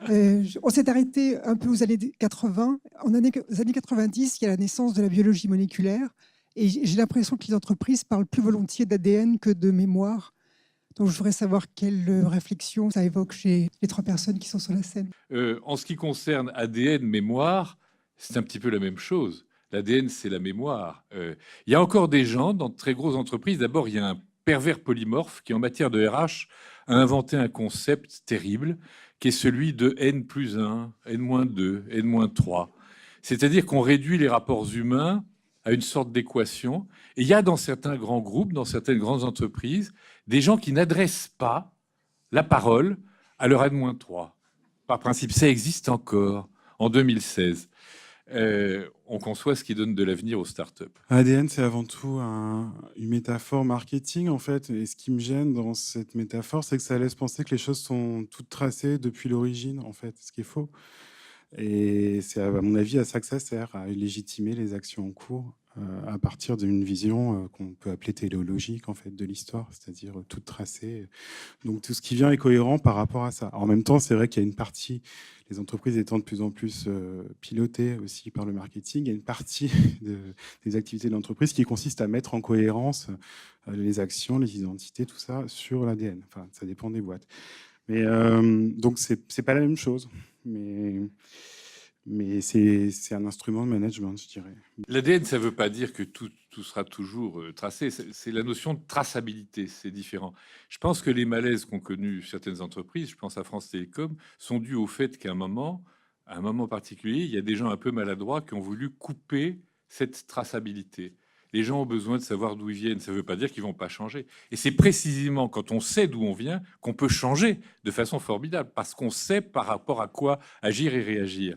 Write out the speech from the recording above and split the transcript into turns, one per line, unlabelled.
On s'est arrêté un peu aux années 80. Aux années 90, il y a la naissance de la biologie moléculaire. Et j'ai l'impression que les entreprises parlent plus volontiers d'ADN que de mémoire. Donc, je voudrais savoir quelle réflexion ça évoque chez les trois personnes qui sont sur la scène.
En ce qui concerne ADN, mémoire, c'est un petit peu la même chose. L'ADN, c'est la mémoire. Il y a encore des gens dans de très grosses entreprises. D'abord, il y a un pervers polymorphe qui, en matière de RH, a inventé un concept terrible qui est celui de N plus 1, N-2, N-3. C'est-à-dire qu'on réduit les rapports humains à une sorte d'équation. Et il y a dans certains grands groupes, dans certaines grandes entreprises, des gens qui n'adressent pas la parole à leur N-3. Par principe, ça existe encore en 2016. On conçoit ce qui donne de l'avenir aux startups.
ADN, c'est avant tout une métaphore marketing, en fait. Et ce qui me gêne dans cette métaphore, c'est que ça laisse penser que les choses sont toutes tracées depuis l'origine, en fait, ce qui est faux. Et c'est, à mon avis, à ça que ça sert, à légitimer les actions en cours à partir d'une vision qu'on peut appeler téléologique, en fait, de l'histoire, c'est-à-dire toute tracée. Donc, tout ce qui vient est cohérent par rapport à ça. En même temps, c'est vrai qu'il y a une partie, les entreprises étant de plus en plus pilotées aussi par le marketing, il y a une partie des activités de l'entreprise qui consiste à mettre en cohérence les actions, les identités, tout ça, sur l'ADN. Enfin, ça dépend des boîtes. Mais donc, c'est pas la même chose. Mais c'est un instrument de management, je dirais.
L'ADN, ça ne veut pas dire que tout sera toujours tracé. C'est la notion de traçabilité, c'est différent. Je pense que les malaises qu'ont connus certaines entreprises, je pense à France Télécom, sont dus au fait qu'à à un moment particulier, il y a des gens un peu maladroits qui ont voulu couper cette traçabilité. Les gens ont besoin de savoir d'où ils viennent. Ça ne veut pas dire qu'ils vont pas changer. Et c'est précisément quand on sait d'où on vient qu'on peut changer de façon formidable, parce qu'on sait par rapport à quoi agir et réagir.